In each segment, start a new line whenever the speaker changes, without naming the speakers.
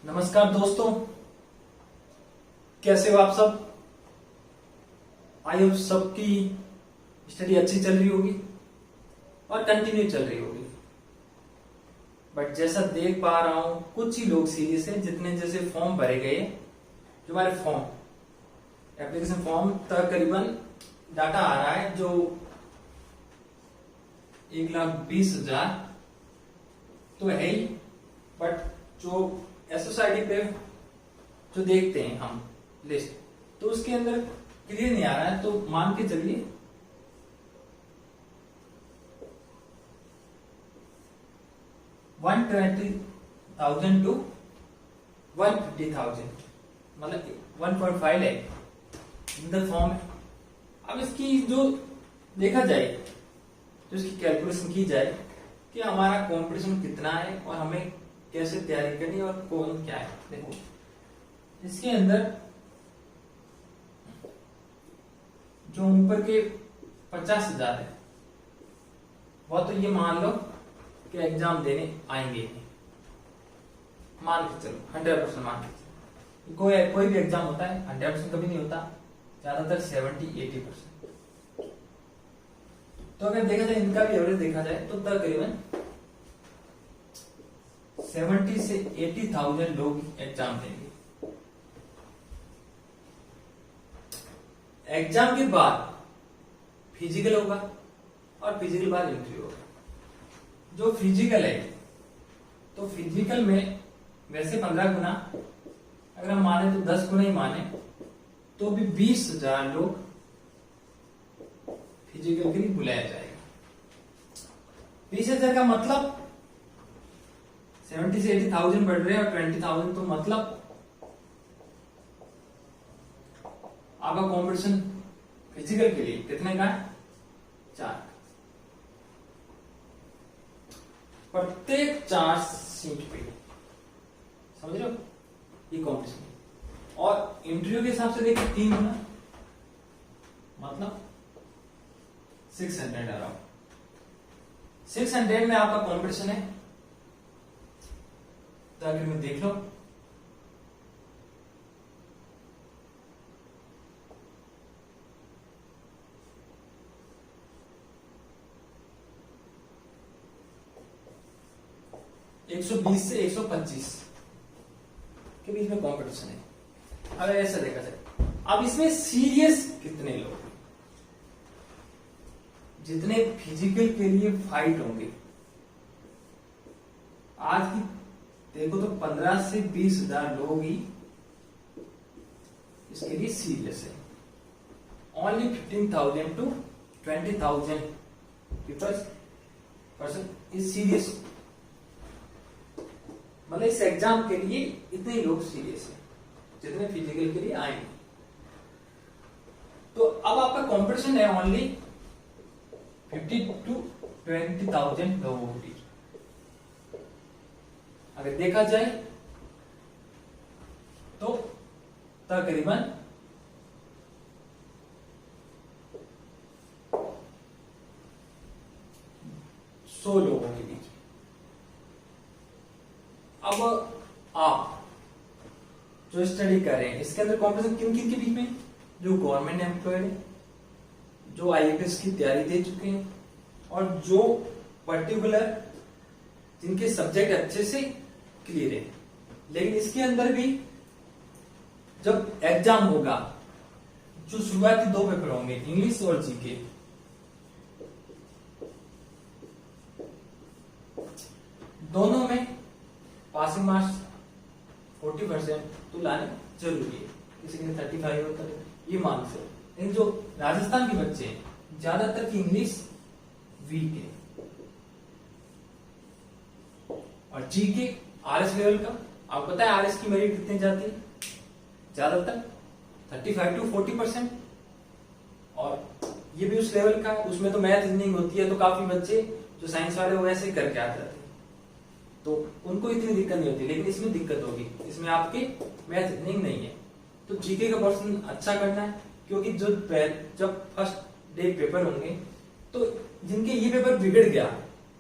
नमस्कार दोस्तों, कैसे हो आप सब। आई होप सबकी स्टडी अच्छी चल रही होगी और कंटिन्यू चल रही होगी। बट जैसा देख पा रहा हूं कुछ ही लोग सीरियस हैं, जितने जैसे फॉर्म भरे गए जो हमारे फॉर्म एप्लीकेशन फॉर्म तकरीबन डाटा आ रहा है जो 1,20,000 तो है ही। बट जो SSID पे जो देखते हैं हम लिस्ट, तो उसके अंदर क्लियर नहीं आ रहा है। तो मान के चलिए 120,000 to 150,000 मतलब 1.5 लाख इन द फॉर्म है। अब इसकी जो देखा जाए, तो इसकी कैलकुलेशन की जाए कि हमारा कंपटीशन कितना है और हमें कैसे तैयारी करनी और कौन क्या है। देखो इसके अंदर जो ऊपर के 50,000 है वो तो ये मान लो कि एग्जाम देने आएंगे, मान के चलो 100% मान के चलो। कोई भी एग्जाम होता है 100% कभी नहीं होता, ज्यादातर 70-80%। तो अगर देखा जाए इनका भी एवरेज देखा जाए तो तकरीबन 70 से 80,000 लोग एग्जाम देंगे। एग्जाम के बाद फिजिकल होगा और फिजिकल बाद इंटरव्यू होगा। जो फिजिकल है तो फिजिकल में वैसे 15 गुना, अगर हम माने तो 10 गुना ही माने तो भी 20,000 लोग फिजिकल के लिए बुलाया जाएगा। 20,000 का मतलब 70 से 80,000 बढ़ रहे हैं और 20,000 तो मतलब आपका कंपटीशन फिजिकल के लिए कितने का है? 4। प्रत्येक 4 सीट पे, समझ रहे हो, ये कंपटीशन। और इंटरव्यू के हिसाब से देखिए 3 गुना मतलब 600 अराउंड 600 में आपका कंपटीशन है। तो आखिर में देख लो $120 से 125 के बीच में कंपटीशन है। अगर ऐसा देखा जाए, अब इसमें सीरियस कितने लोग, जितने फिजिकल के लिए फाइट होंगे आज की देखो तो 15 से 20,000 लोग ही इसके लिए सीरियस है। Only 15,000 to 20,000 person is serious. मतलब इस एग्जाम के लिए इतने ही लोग सीरियस हैं जितने फिजिकल के लिए आएंगे। तो अब आपका कंपटीशन है ओनली 50 to 20,000 लोगों के। अगर देखा जाए तो तकरीबन 100 लोगों के बीच। अब आप जो स्टडी कर रहे हैं इसके अंदर कॉम्पिटिशन किन किन के बीच में? जो गवर्नमेंट एम्प्लॉयड है, जो IAS की तैयारी दे चुके हैं और जो पर्टिकुलर जिनके सब्जेक्ट अच्छे से क्लियर है। लेकिन इसके अंदर भी जब एग्जाम होगा, जो शुरुआती 2 पेपर होंगे इंग्लिश और जीके, दोनों में पासिंग मार्क्स 40% तो लाने जरूरी है। किसी के 35 होता है ये मान से। लेकिन जो राजस्थान के बच्चे हैं ज्यादातर की इंग्लिश वीक है और जीके RS लेवल का आपको पता है RS की मेरिट कितनी जाती है? ज्यादातर 35 to 40%। और ये भी उस लेवल का, उसमें तो मैथ रीजनिंग होती है। तो काफी बच्चे जो साइंस वाले वो ऐसे करके आते हैं तो उनको इतनी दिक्कत नहीं होती। लेकिन इसमें दिक्कत होगी, इसमें आपके मैथ रीजनिंग नहीं है। तो जीके का पोर्शन अच्छा करना है, क्योंकि जब फर्स्ट डे पेपर होंगे तो जिनके ये पेपर बिगड़ गया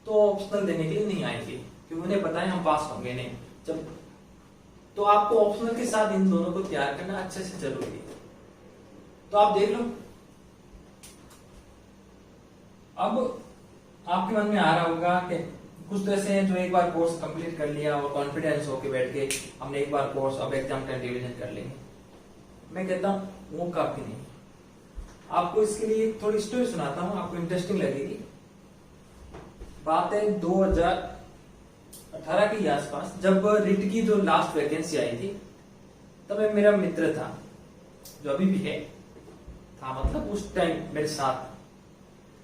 तो ऑप्शनल देने के लिए नहीं आएंगे, क्योंकि उन्हें पता है हम पास होंगे नहीं। जब तो आपको ऑप्शनल के साथ इन दोनों को तैयार करना अच्छे से जरूरी है। तो आप देख लो, अब आपके मन में आ रहा होगा कि कुछ तो ऐसे हैं जो एक बार कोर्स कंप्लीट कर लिया और कॉन्फिडेंस होके बैठ के हमने एक बार कोर्स, अब एग्जाम का रिवीजन कर लेंगे। मैं कहता हूं वो काफी नहीं। आपको इसके लिए थोड़ी स्टोरी सुनाता हूं, आपको इंटरेस्टिंग लगेगी। बात है 2018 के आसपास, जब रिट की जो लास्ट वैकेंसी आई थी, तब मेरा मित्र था जो अभी भी है, था मतलब उस टाइम मेरे साथ,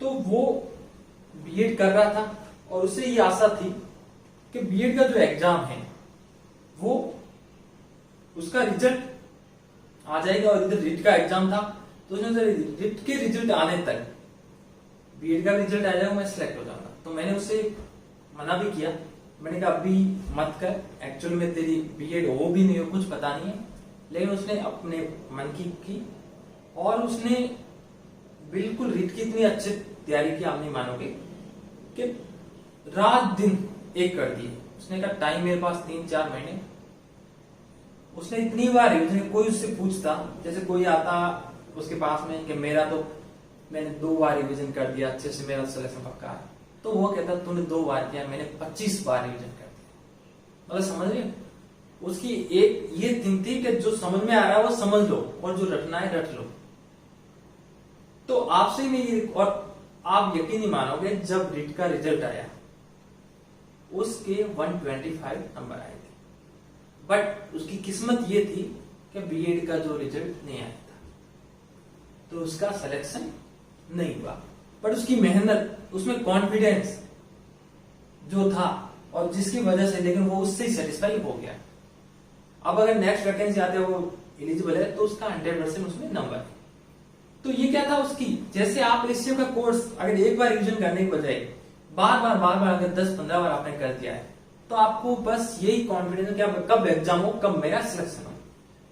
तो वो बीएड कर रहा था और उसे ये आशा थी कि बीएड का जो एग्जाम है वो उसका रिजल्ट आ जाएगा, और इधर रिट का एग्जाम था तो उसने रिट के रिजल्ट आने तक बीएड का रिजल्ट आ जाएगा, मैं सिलेक्ट हो जाऊंगा। तो मैंने उसे मना भी किया, मैंने कहा अभी मत कर, एक्चुअल में तेरी बीएड हो भी नहीं हो, कुछ पता नहीं है। लेकिन उसने अपने मन की और उसने बिल्कुल रिट की इतनी अच्छी तैयारी की, आप नहीं मानोगे, कि रात दिन एक कर दी। उसने कहा टाइम मेरे पास 3-4 महीने। उसने इतनी बार कोई उससे पूछता, जैसे कोई आता उसके पास में कि मेरा तो मैंने 2 बार रिवीजन कर दिया, अच्छे से मेरा सिलेक्शन पक्का है, तो वो कहता तूने 2 बार किया, मैंने 25 बार रिवीजन कर दिया। मतलब समझ रहे, उसकी एक ये थिंक थी कि जो समझ में आ रहा है वो समझ लो और जो रटना है रट लो। तो आपसे मैं ये, और आप यकीन नहीं मानोगे, जब रिट का रिजल्ट आया उसके 125 नंबर आए थे, बट उसकी किस्मत ये थी कि बीएड का जो रिजल्ट नहीं आया था, तो उसका सिलेक्शन नहीं हुआ। बट उसकी मेहनत, उसमें कॉन्फिडेंस जो था, और जिसकी वजह से, लेकिन वो उससे सेटिस्फाई हो गया। अब अगर नेक्स्ट वैकेंसी आते वो एलिजिबल है तो उसका 100% उसमें नंबर है। तो ये क्या था उसकी, जैसे आप रेशियो का कोर्स अगर एक बार रिवीजन करने के बजाय बार बार अगर 10-15 बार आपने कर दिया है, तो आपको बस यही कॉन्फिडेंस है कि अब कब एग्जाम हो, कब मेरा सिलेक्शन हो।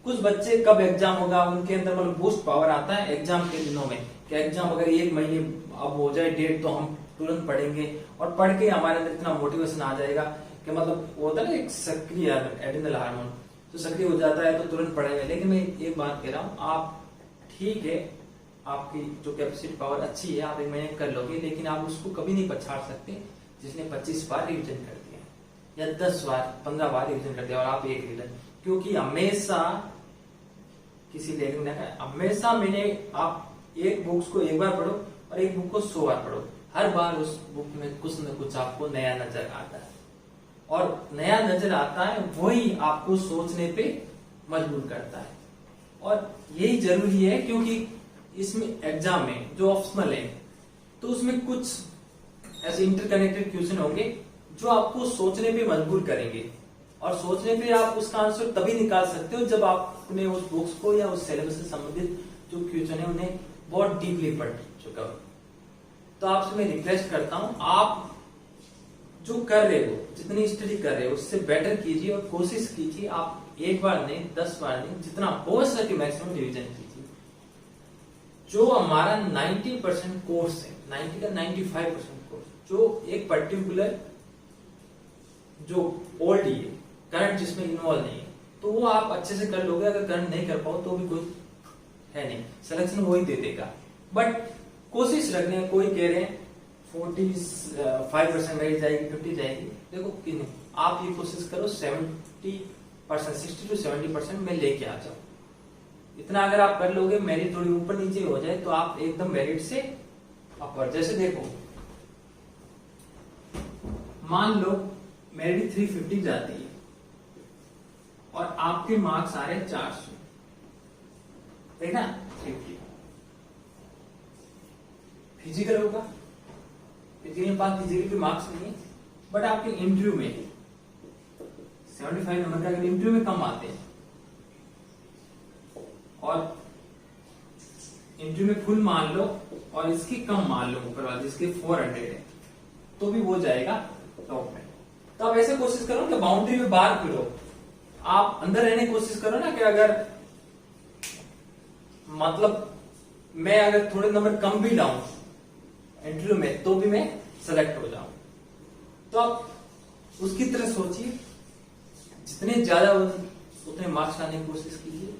कुछ बच्चे कब एग्जाम होगा, उनके अंदर मतलब बूस्ट पावर आता है एग्जाम के दिनों में, कि एग्जाम अगर 1 महीने अब हो जाए डेट तो हम तुरंत पढ़ेंगे, और पढ़ के हमारे अंदर इतना मोटिवेशन आ जाएगा कि मतलब वो होता है ना एक सक्रिय एड्रेनल हार्मोन, तो सक्रिय हो जाता है तो तुरंत पढ़ेंगे। लेकिन मैं एक बात कह रहा हूँ, आप ठीक है, आपकी जो कैपेसिटी पावर अच्छी है, आप 1 महीने कर लोगे, लेकिन आप उसको कभी नहीं पछाड़ सकते जिसने 25 बार रिविजन कर दिया या 10 बार 15 बार रिविजन कर दिया और आप एक रिविजन। क्योंकि हमेशा किसी लेखक ने कहा, हमेशा आप एक बुक्स को एक बार पढ़ो और एक बुक को 100 बार पढ़ो, हर बार उस बुक में कुछ न कुछ आपको नया नजर आता है, और नया नजर आता है वही आपको सोचने पे मजबूर करता है। और यही जरूरी है, क्योंकि इसमें एग्जाम में जो ऑप्शनल है, तो उसमें कुछ ऐसे इंटरकनेक्टेड क्वेश्चन होंगे जो आपको सोचने पे मजबूर करेंगे, और सोचने पे आप उसका आंसर तभी निकाल सकते हो जब आपने उस बुक्स को या उस सिलेबस से संबंधित जो क्वेश्चन है उन्हें बहुत डीपली पढ़ चुका हो। तो आपसे मैं रिक्वेस्ट करता हूं, आप जो कर रहे हो, जितनी स्टडी कर रहे हो, उससे बेटर कीजिए और कोशिश कीजिए आप 1 बार नहीं 10 बार नहीं, जितना हो सके मैक्सिमम रिवीजन कीजिए। जो हमारा 90% कोर्स है, 90 का 95% कोर्स, जो एक पर्टिकुलर जो ओल्ड है, करंट जिसमें इन्वॉल्व नहीं है, तो वो आप अच्छे से कर लोगे। अगर करंट नहीं कर पाओ तो भी कोई है नहीं, सिलेक्शन वही दे देगा। बट कोशिश रखने हैं, कोई कह रहे हैं 45% मेरी जाएगी, 50 जाएगी, देखो कि नहीं, आप ये कोशिश करो 70%, 60 to 70% में लेके आ जाओ। इतना अगर आप कर लोगे, मेरिट थोड़ी ऊपर नीचे हो जाए तो आप एकदम मेरिट से अपर। जैसे देखो, मान लो मेरिट 350 जाती है और आपके मार्क्स आ रहे 400, है ना, 350। फिजिकल होगा, फिजिकल पास, फिजिकल के मार्क्स नहीं है, बट आपके इंटरव्यू में 75 नंबर का अगर इंटरव्यू में कम आते हैं और इंटरव्यू में फुल मान लो और इसकी कम मान लो, ऊपर वाले जिसके 400 है, तो भी वो जाएगा टॉप में। तो आप ऐसे कोशिश करो कि बाउंड्री में बाहर फिरो, आप अंदर रहने की कोशिश करो ना, कि अगर मतलब मैं अगर थोड़े नंबर कम भी लाऊं इंटरव्यू में तो भी मैं सेलेक्ट हो जाऊं। तो आप उसकी तरह सोचिए, जितने ज्यादा उतने मार्क्स लाने की कोशिश कीजिए,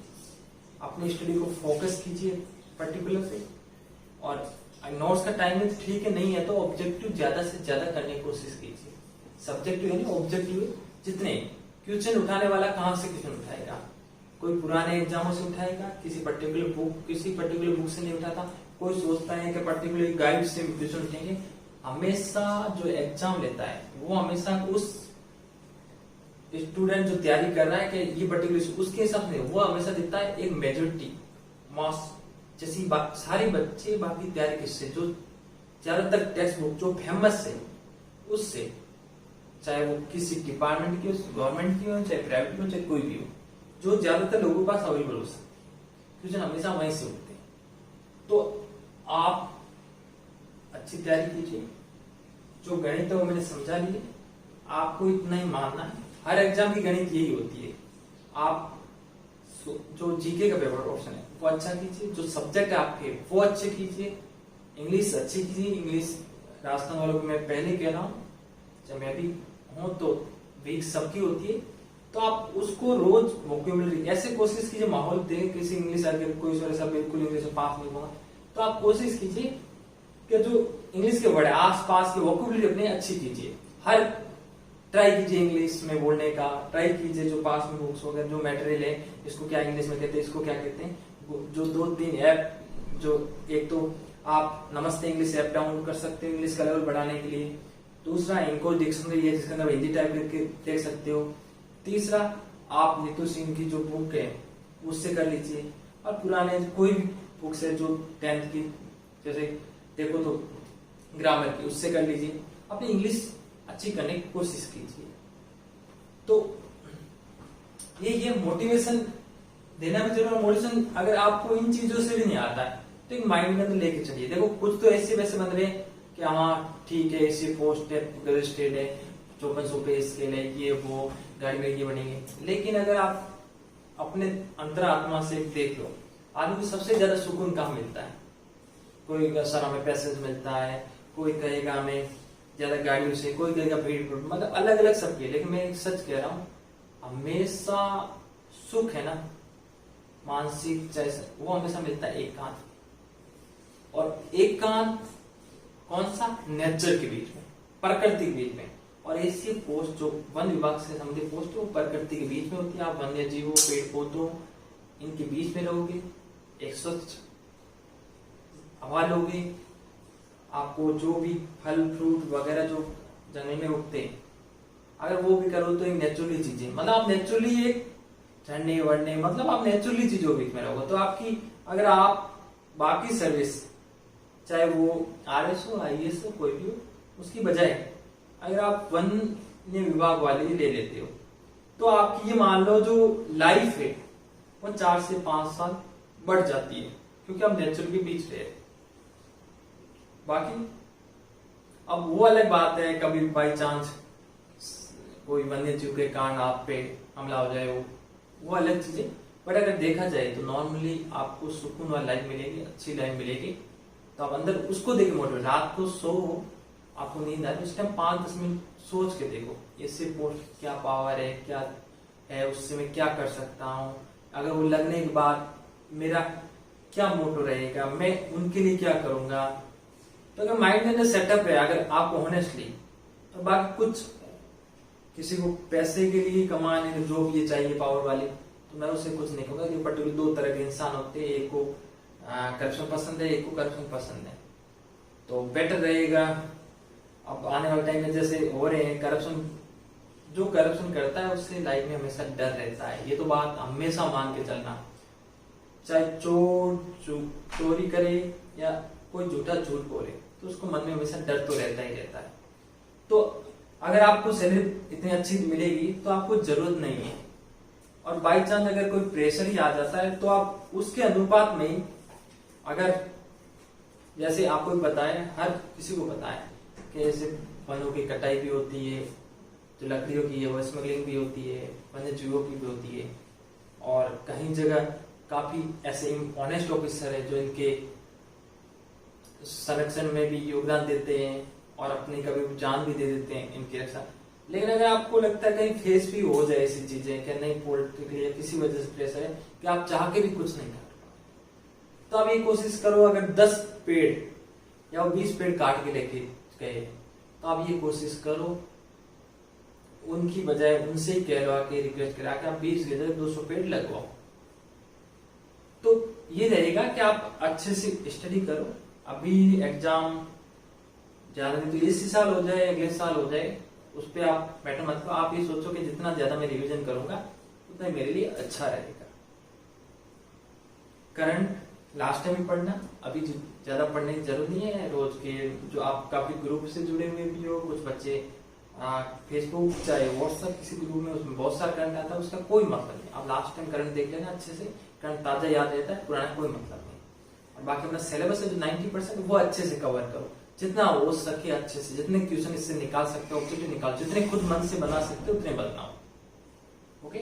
अपनी स्टडी को फोकस कीजिए पर्टिकुलर से। और नोट्स का टाइम ठीक है, नहीं है तो ऑब्जेक्टिव ज्यादा से ज्यादा करने की कोशिश कीजिए। सब्जेक्टिव है ना, ऑब्जेक्टिव जितने क्वेश्चन उठाने वाला कहाँ से क्वेश्चन उठाएगा, कोई पुराने एग्जामों से उठाएगा, किसी पर्टिकुलर बुक से नहीं उठाता, कोई सोचता है कि पर्टिकुलर गाइड से क्वेश्चन उठेंगे। हमेशा जो एग्जाम लेता है वो हमेशा उस स्टूडेंट जो तैयारी कर रहा है कि ये पर्टिकुलर उसके हिसाब से वो हमेशा देता है एक मेजोरिटी मास, जैसी सारे बच्चे बाकी तैयारी किससे, जो ज्यादातर टेक्स्ट बुक जो फेमस है उससे, चाहे वो किसी डिपार्टमेंट की हो, गवर्नमेंट की हो, चाहे प्राइवेट की हो, चाहे कोई भी हो, जो ज्यादातर लोगों के पास अवेलेबल हो सकती क्वेश्चन हमेशा वहीं से उठते हैं। तो आप अच्छी तैयारी कीजिए। जो गणित है वो मैंने समझा लिया, आपको इतना ही मानना है, हर एग्जाम की गणित यही होती है। आप जो जीके का पेपर ऑप्शन है वो अच्छा कीजिए, जो सब्जेक्ट है आपके वो अच्छे कीजिए, इंग्लिश अच्छी कीजिए। इंग्लिश राजस्थान वालों को मैं पहले कह रहा हूँ, जब मैं भी हूँ तो वीक सबकी होती है, तो आप उसको रोज वोकेबुलरी ऐसे कोशिश कीजिए, माहौल दे किसी इंग्लिश अगर कोई ऐसा बिल्कुल इंग्लिश में पास नहीं होगा तो आप कोशिश कीजिए कि जो इंग्लिश के वर्ड है आस पास के वोकेबुलरी अपने अच्छी कीजिए। हर ट्राई कीजिए इंग्लिश में बोलने का, ट्राई कीजिए जो पास में बुक्स वगैरह जो मटेरियल है इसको क्या इंग्लिश में कहते हैं, इसको क्या कहते हैं, जो 2-3 ऐप, जो एक तो आप नमस्ते इंग्लिश ऐप डाउनलोड कर सकते हो इंग्लिश का लेवल बढ़ाने के लिए, दूसरा इनको डिक्शनरी है जिसके अंदर हिंदी टाइप करके देख सकते हो, तीसरा आप नीतू सिंह की जो बुक है उससे कर लीजिए, और पुराने कोई भी बुक्स है जो 10th की जैसे देखो तो ग्रामर की उससे कर लीजिए, अपनी इंग्लिश अच्छी करने की कोशिश कीजिए। तो ये मोटिवेशन देना भी जरूर, मोटिवेशन अगर आपको इन चीजों से भी नहीं आता है तो एक माइंड में तो लेके चलिए। देखो कुछ तो ऐसे वैसे बन रहे हैं कि हाँ ठीक है ऐसी पोस्ट है, रजिस्ट्रेड है, 5400 पे स्केल है, ये वो गाड़ी में ये बनेंगे, लेकिन अगर आप अपने अंतरात्मा से देख लो, आदमी को सबसे ज्यादा सुकून कहाँ मिलता है, कोई सर हमें पैसे मिलता है, कोई कहेगा हमें ज्यादा गाड़ियों से, कोई कहेगा भीड़, मतलब अलग अलग सबके, लेकिन मैं एक सच कह रहा हूँ, हमेशा सुख है ना मानसिक चाहे वो हमेशा मिलता है एकांत, और एकांत कौन सा, नेचर के बीच में, प्रकृति के बीच में। और ऐसी पोस्ट जो वन विभाग से संबंधित पोस्ट वो प्रकृति के बीच में होती है, आप वन्य जीवों पेड़ पौधों इनके बीच में रहोगे, एक स्वच्छ हवा लोगे, आपको जो भी फल फ्रूट वगैरह जो जंगल में उगते हैं अगर वो भी करो तो एक नेचुरली चीजें, मतलब आप नेचुरली एक झरने वरने, मतलब आप नेचुरली चीजों के बीच में रहोगे, तो आपकी अगर आप बाकी सर्विस चाहे वो RS हो IAS हो कोई भी हो, उसकी बजाय अगर आप वन्य विभाग वाले ले लेते हो तो आपकी ये मान लो जो लाइफ है वो 4 से 5 साल बढ़ जाती है, क्योंकि आप नेचर के बीच रहे। बाकी अब वो अलग बात है, कभी बाई चांस कोई वन्य जीव के कारण आप पे हमला हो जाए, वो अलग चीजें, बट अगर देखा जाए तो नॉर्मली आपको सुकून वाली लाइफ मिलेगी, अच्छी लाइफ मिलेगी, तो आप अंदर उसको देख मोटिवेट, रात को सो आपको नींद आए उस टाइम 5-10 मिनट सोच के देखो इससे पोस्ट क्या पावर है, क्या है, उससे मैं क्या कर सकता हूँ, अगर वो लगने के बाद मेरा क्या मोटो रहेगा, मैं उनके लिए क्या करूंगा। तो अगर माइंड में सेटअप है अगर आपको ऑनेस्टली, तो बाकी कुछ किसी को पैसे के लिए कमाने के जो भी ये चाहिए पावर वाले, तो मैं उससे कुछ नहीं कहूंगा। ये पर्टिकुलर 2 तरह के इंसान होते हैं, एक को करप्शन पसंद है, एक को करप्शन पसंद है, तो बेटर रहेगा। अब आने वाले टाइम में जैसे हो रहे हैं करप्शन, जो करप्शन करता है उससे लाइफ में हमेशा डर रहता है, ये तो बात हमेशा मान के चलना, चाहे चोरी करे या कोई झूठा झूठ बोले तो उसको मन में हमेशा डर तो रहता ही रहता है। तो अगर आपको सैलरी इतनी अच्छी मिलेगी तो आपको जरूरत नहीं है, और बाई चांस अगर कोई प्रेशर ही आ जाता है तो आप उसके अनुपात में, अगर जैसे आपको बताएं, हर किसी को बताएं कि ऐसे वनों की कटाई भी होती है, जो लकड़ियों की है वो स्मगलिंग भी होती है, वन्य जीवों की भी होती है, और कहीं जगह काफी ऐसे ऑनेस्ट ऑफिसर है जो इनके संरक्षण में भी योगदान देते हैं और अपनी कभी जान भी दे देते हैं इनकी रक्षा। लेकिन अगर आपको लगता है कहीं फेस भी हो जाए ऐसी चीजें कि नहीं पॉलिटिकली या किसी वजह से प्रेशर है कि आप चाह के भी कुछ नहीं कर पाए, तो आप ये कोशिश करो अगर 10 पेड़ या 20 पेड़ काट के लेके गए तो आप ये कोशिश करो उनकी बजाय उनसे ही कहलवा के रिक्वेस्ट करा के आप 20 की जगह 200 पेड़ लगवाओ। तो ये रहेगा कि आप अच्छे से स्टडी करो। अभी एग्जाम ज्यादा नहीं तो इसी साल हो जाए अगले साल हो जाए उस पर आप मैटर मत करो। आप ये सोचो कि जितना ज्यादा मैं रिवीजन करूंगा उतना मेरे लिए अच्छा रहेगा। करंट लास्ट टाइम ही पढ़ना, अभी ज्यादा पढ़ने की जरूरत नहीं है। रोज के जो आप काफी ग्रुप से जुड़े हुए भी हो, कुछ बच्चे फेसबुक चाहे व्हाट्सएप किसी ग्रुप में उसमें बहुत सारा करंट आता है, उसका कोई मतलब नहीं। आप लास्ट टाइम करंट देख लेना अच्छे से, करंट ताजा याद रहता है, पुराना कोई मतलब नहीं। और बाकी अपना सिलेबस है जो 90% वो अच्छे से कवर करो, जितना हो सके अच्छे से। जितने क्वेश्चन इससे निकाल सकते हो ऑब्जेक्टिव निकालो, जितने खुद मन से बना सकते हो उतने बनाओ। ओके।